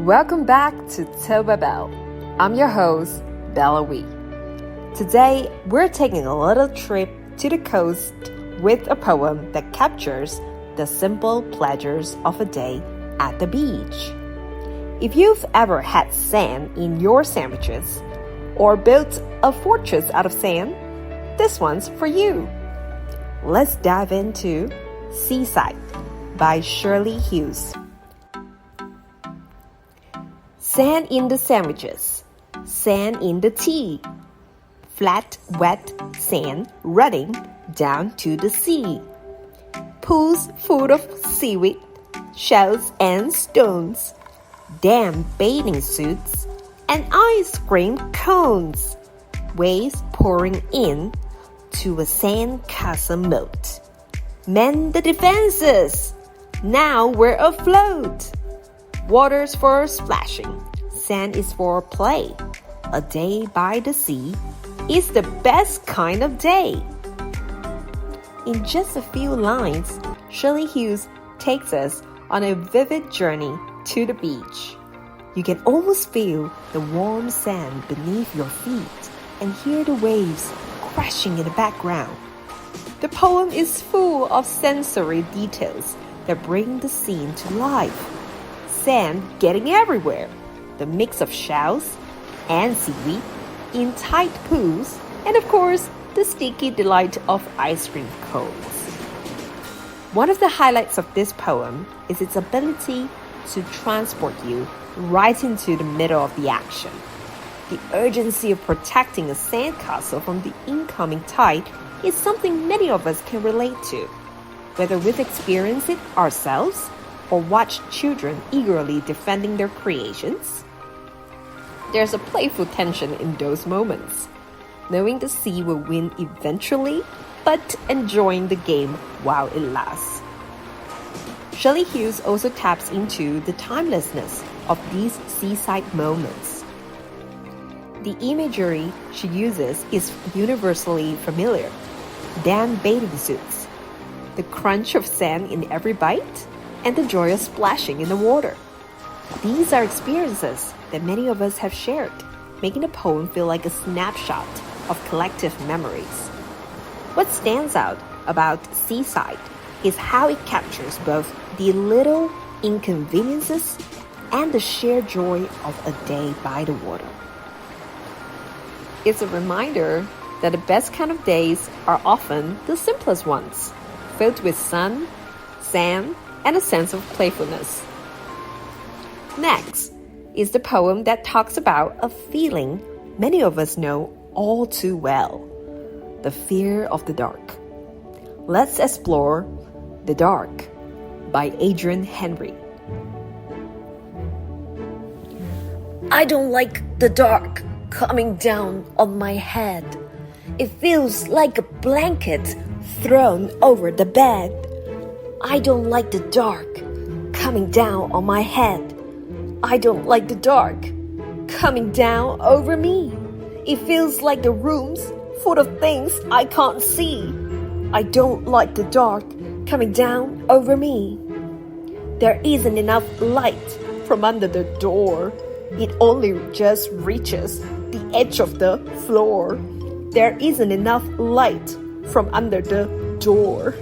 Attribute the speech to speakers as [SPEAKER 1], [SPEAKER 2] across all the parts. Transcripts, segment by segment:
[SPEAKER 1] Welcome back to Toba Bell. I'm your host, Bella Wee. Today, we're taking a little trip to the coast with a poem that captures the simple pleasures of a day at the beach. If you've ever had sand in your sandwiches or built a fortress out of sand, this one's for you. Let's dive into Seaside by Shirley Hughes. Sand in the sandwiches, sand in the tea, flat, wet sand running down to the sea. Pools full of seaweed, shells and stones, damp bathing suits, and ice cream cones. Waves pouring in to a sandcastle moat. Mend the defenses! Now we're afloat! Water's for splashing, sand is for play. A day by the sea is the best kind of day. In just a few lines, Shirley Hughes takes us on a vivid journey to the beach. You can almost feel the warm sand beneath your feet and hear the waves crashing in the background. The poem is full of sensory details that bring the scene to life. Sand getting everywhere, the mix of shells and seaweed in tight pools, and of course, the sticky delight of ice cream cones. One of the highlights of this poem is its ability to transport you right into the middle of the action. The urgency of protecting a sandcastle from the incoming tide is something many of us can relate to, whether we've experienced it ourselves or watched children eagerly defending their creations. There's a playful tension in those moments, knowing the sea will win eventually, but enjoying the game while it lasts. Shirley Hughes also taps into the timelessness of these seaside moments. The imagery she uses is universally familiar. Damp bathing suits, the crunch of sand in every bite, and the joy of splashing in the water. These are experiences that many of us have shared, making the poem feel like a snapshot of collective memories. What stands out about Seaside is how it captures both the little inconveniences and the sheer joy of a day by the water. It's a reminder that the best kind of days are often the simplest ones, filled with sun, sand, and a sense of playfulness. Next is the poem that talks about a feeling many of us know all too well, the fear of the dark. Let's explore The Dark by Adrian Henry.
[SPEAKER 2] I don't like the dark coming down on my head. It feels like a blanket thrown over the bed. I don't like the dark coming down on my head. I don't like the dark coming down over me. It feels like the room's full of things I can't see. I don't like the dark coming down over me. There isn't enough light from under the door. It only just reaches the edge of the floor. There isn't enough light from under the door.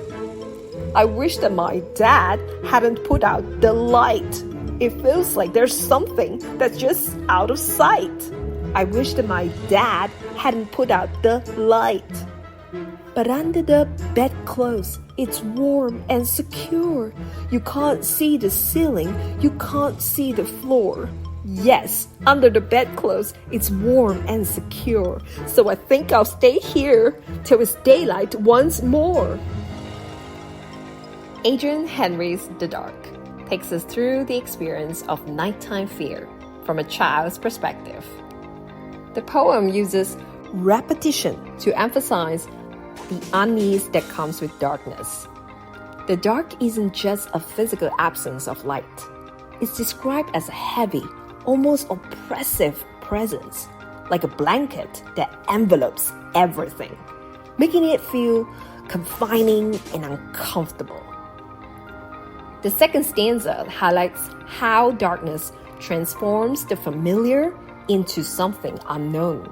[SPEAKER 2] I wish that my dad hadn't put out the light. It feels like there's something that's just out of sight. I wish that my dad hadn't put out the light. But under the bedclothes, it's warm and secure. You can't see the ceiling, you can't see the floor. Yes, under the bedclothes, it's warm and secure. So I think I'll stay here till it's daylight once more.
[SPEAKER 1] Adrian Henry's The Dark takes us through the experience of nighttime fear from a child's perspective. The poem uses repetition to emphasize the unease that comes with darkness. The dark isn't just a physical absence of light. It's described as a heavy, almost oppressive presence, like a blanket that envelopes everything, making it feel confining and uncomfortable. The second stanza highlights how darkness transforms the familiar into something unknown.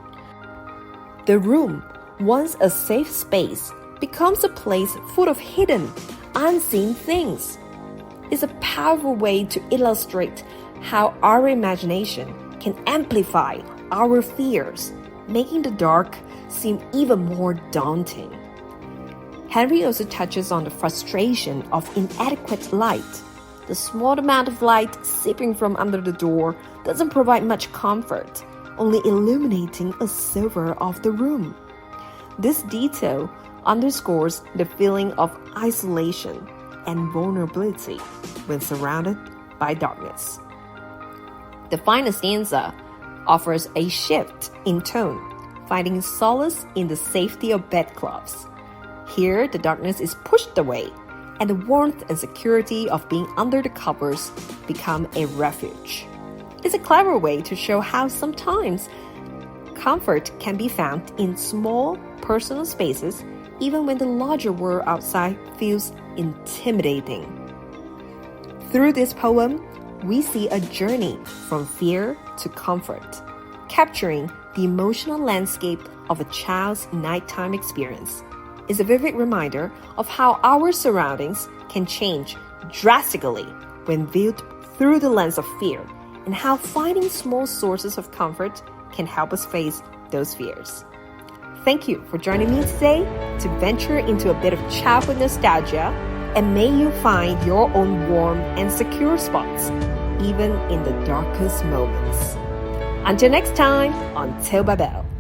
[SPEAKER 1] The room, once a safe space, becomes a place full of hidden, unseen things. It's a powerful way to illustrate how our imagination can amplify our fears, making the dark seem even more daunting. Henry also touches on the frustration of inadequate light. The small amount of light seeping from under the door doesn't provide much comfort, only illuminating a sliver of the room. This detail underscores the feeling of isolation and vulnerability when surrounded by darkness. The final stanza offers a shift in tone, finding solace in the safety of bedclothes. Here, the darkness is pushed away, and the warmth and security of being under the covers become a refuge. It's a clever way to show how sometimes comfort can be found in small, personal spaces, even when the larger world outside feels intimidating. Through this poem, we see a journey from fear to comfort, capturing the emotional landscape of a child's nighttime experience. It's a vivid reminder of how our surroundings can change drastically when viewed through the lens of fear, and how finding small sources of comfort can help us face those fears. Thank you for joining me today to venture into a bit of childhood nostalgia, and may you find your own warm and secure spots, even in the darkest moments. Until next time on Tell Babel.